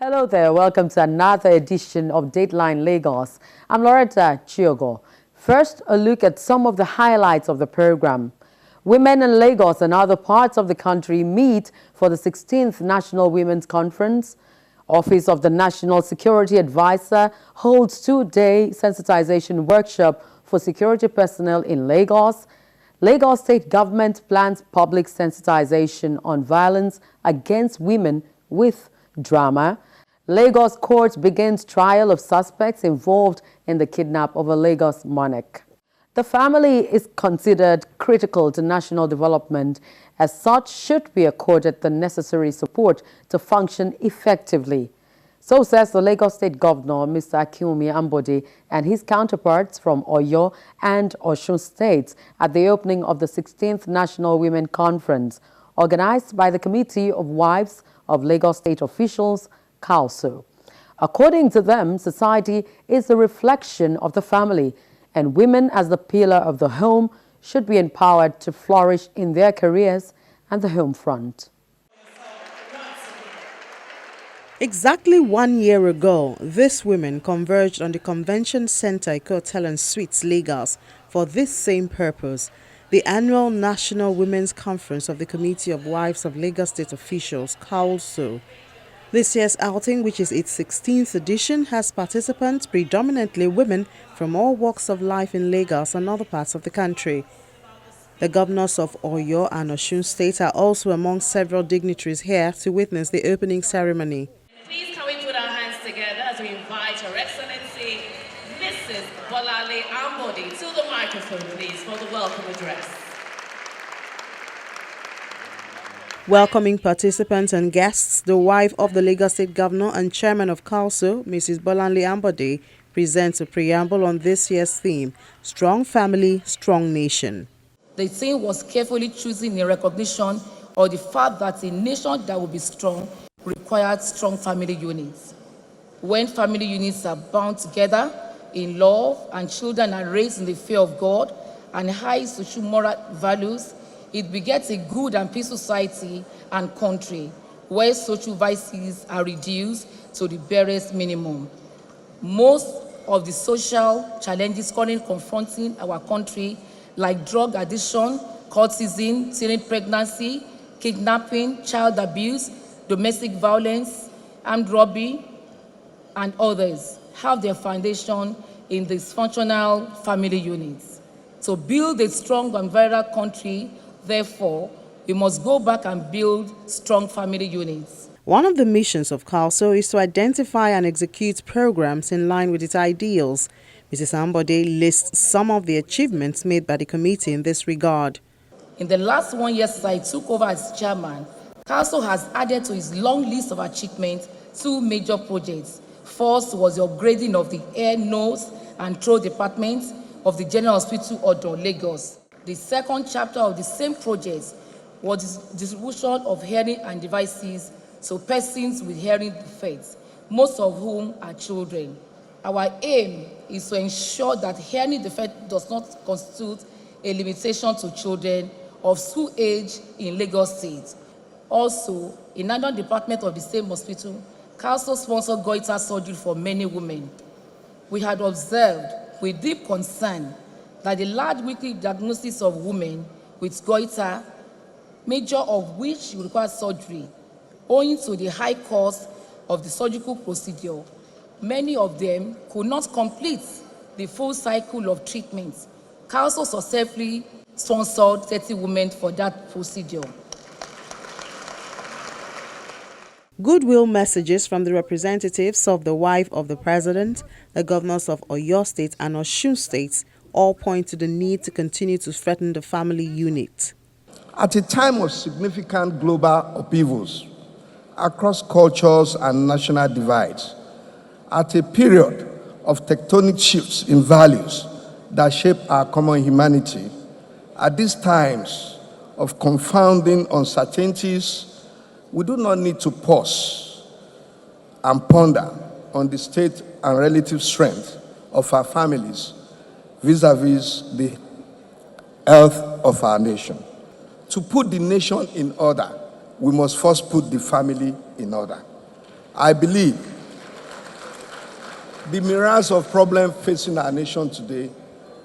Hello there, welcome to another edition of Dateline Lagos. I'm Loretta Chiogo. First, a look at some of the highlights of the program. Women in Lagos and other parts of the country meet for the 16th National Women's Conference. Office of the National Security Advisor holds two-day sensitization workshop for security personnel in Lagos. Lagos State Government plans public sensitization on violence against women with drama. Lagos court begins trial of suspects involved in the kidnap of a Lagos monarch. The family is considered critical to national development. As such, should be accorded the necessary support to function effectively. So says the Lagos State Governor, Mr. Akinwumi Ambode, and his counterparts from Oyo and Osun states at the opening of the 16th National Women Conference, organized by the Committee of Wives of Lagos State Officials, CALSO. According to them, society is a reflection of the family, and women as the pillar of the home should be empowered to flourish in their careers and the home front. Exactly 1 year ago, these women converged on the Convention Center, Hotel and Suites, Lagos, for this same purpose, the annual National Women's Conference of the Committee of Wives of Lagos State Officials, CALSO. This year's outing, which is its 16th edition, has participants predominantly women from all walks of life in Lagos and other parts of the country. The governors of Oyo and Osun State are also among several dignitaries here to witness the opening ceremony. Please can we put our hands together as we invite Her Excellency Mrs. Bolale Ambode to the microphone, please, for the welcome address. Welcoming participants and guests, the wife of the Lagos State Governor and Chairman of CALSO, Mrs. Bolale Ambode, presents a preamble on this year's theme, Strong Family, Strong Nation. The theme was carefully chosen in recognition of the fact that a nation that will be strong required strong family units. When family units are bound together in love and children are raised in the fear of God and high social moral values, it begets a good and peaceful society and country where social vices are reduced to the barest minimum. Most of the social challenges currently confronting our country, like drug addiction, cultism, teen pregnancy, kidnapping, child abuse, domestic violence, armed robbery, and others, have their foundation in dysfunctional family units. To build a strong and vibrant country, therefore, we must go back and build strong family units. One of the missions of CALSO is to identify and execute programs in line with its ideals. Mrs. Ambode lists some of the achievements made by the committee in this regard. In the last 1 year since I took over as chairman, CALSO has added to its long list of achievements two major projects. First was the upgrading of the ear, nose, and throat department of the General Hospital Odo, Lagos. The second chapter of the same project was the distribution of hearing and devices to persons with hearing defects, most of whom are children. Our aim is to ensure that hearing defect does not constitute a limitation to children of school age in Lagos State. Also, in another department of the same hospital, CALSO sponsored goiter surgery for many women. We had observed with deep concern that the large weekly diagnosis of women with goiter, major of which require surgery, owing to the high cost of the surgical procedure, many of them could not complete the full cycle of treatment. CALSO successfully sponsored 30 women for that procedure. Goodwill messages from the representatives of the wife of the president, the governors of Oyo State and Osun State, all point to the need to continue to strengthen the family unit. At a time of significant global upheavals across cultures and national divides, at a period of tectonic shifts in values that shape our common humanity, at these times of confounding uncertainties, we do not need to pause and ponder on the state and relative strength of our families vis-a-vis the health of our nation. To put the nation in order, we must first put the family in order. I believe the myriad of problems facing our nation today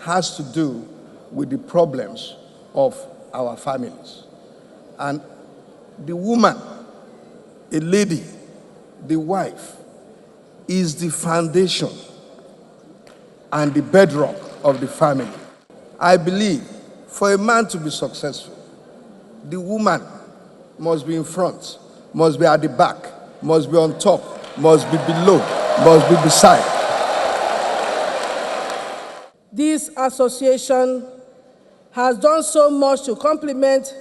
has to do with the problems of our families. And the woman, a lady, the wife, is the foundation and the bedrock of the family. I believe for a man to be successful, the woman must be in front, must be at the back, must be on top, must be below, must be beside. This association has done so much to complement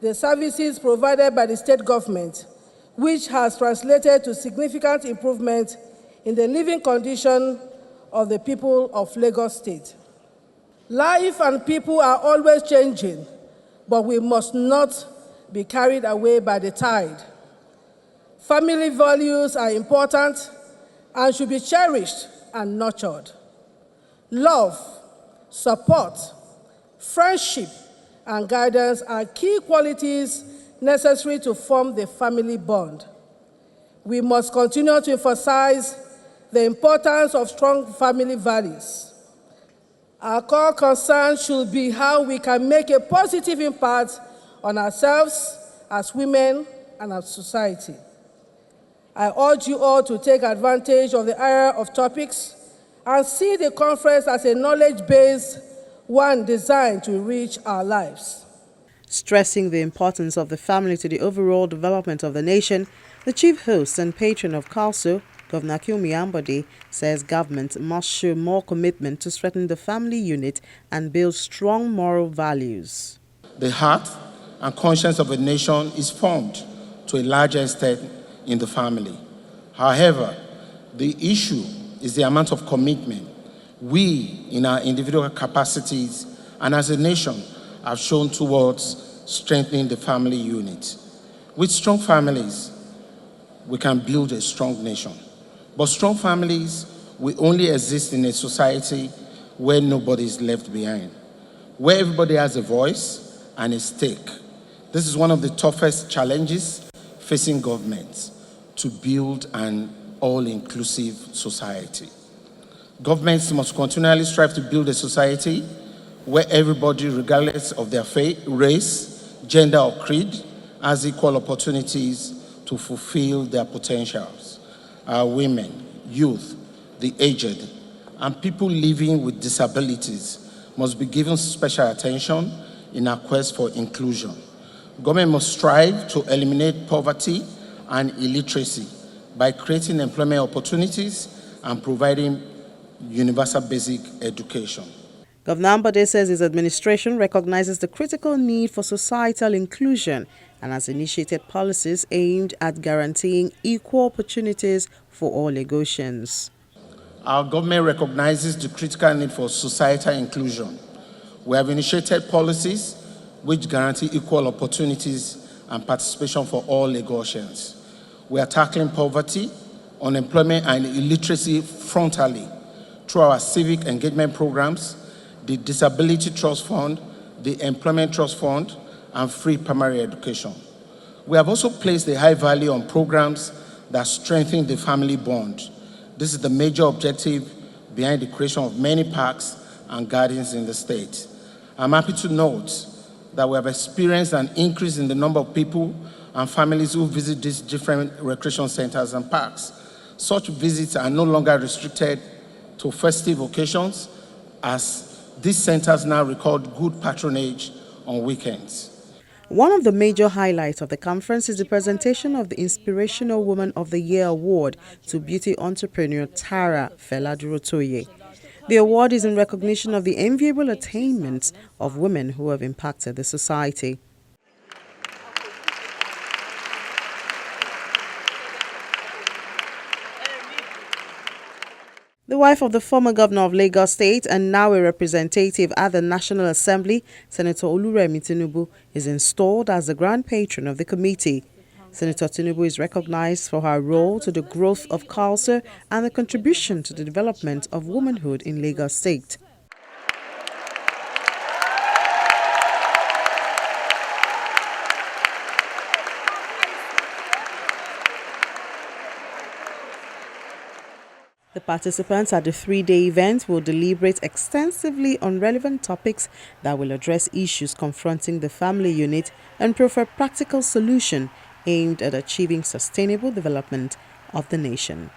the services provided by the state government, which has translated to significant improvement in the living condition of the people of Lagos State. Life and people are always changing, but we must not be carried away by the tide. Family values are important and should be cherished and nurtured. Love, support, friendship, and guidance are key qualities necessary to form the family bond. We must continue to emphasize the importance of strong family values. Our core concern should be how we can make a positive impact on ourselves as women and as society. I urge you all to take advantage of the area of topics and see the conference as a knowledge-based one designed to enrich our lives. Stressing the importance of the family to the overall development of the nation, the chief host and patron of CALSO, Governor Kyomi Ambode, says government must show more commitment to strengthen the family unit and build strong moral values. The heart and conscience of a nation is formed to a large extent in the family. However, the issue is the amount of commitment we, in our individual capacities and as a nation, have shown towards strengthening the family unit. With strong families, we can build a strong nation. But strong families will only exist in a society where nobody is left behind, where everybody has a voice and a stake. This is one of the toughest challenges facing governments, to build an all-inclusive society. Governments must continually strive to build a society where everybody, regardless of their faith, race, gender, or creed, has equal opportunities to fulfill their potentials. Our women, youth, the aged, and people living with disabilities must be given special attention in our quest for inclusion. Government must strive to eliminate poverty and illiteracy by creating employment opportunities and providing universal basic education. Governor Ambode says his administration recognizes the critical need for societal inclusion and has initiated policies aimed at guaranteeing equal opportunities for all Lagosians. Our government recognizes the critical need for societal inclusion. We have initiated policies which guarantee equal opportunities and participation for all Lagosians. We are tackling poverty, unemployment, and illiteracy frontally through our civic engagement programs, the Disability Trust Fund, the Employment Trust Fund, and free primary education. We have also placed a high value on programs that strengthen the family bond. This is the major objective behind the creation of many parks and gardens in the state. I'm happy to note that we have experienced an increase in the number of people and families who visit these different recreation centers and parks. Such visits are no longer restricted to festive occasions, as these centers now record good patronage on weekends. One of the major highlights of the conference is the presentation of the Inspirational Woman of the Year award to beauty entrepreneur Tara Feladurotoye. The award is in recognition of the enviable attainments of women who have impacted the society. The wife of the former governor of Lagos State and now a representative at the National Assembly, Senator Oluremi Tinubu, is installed as the grand patron of the committee. Senator Tinubu is recognized for her role to the growth of culture and the contribution to the development of womanhood in Lagos State. The participants at the 3-day event will deliberate extensively on relevant topics that will address issues confronting the family unit and prefer practical solutions aimed at achieving sustainable development of the nation.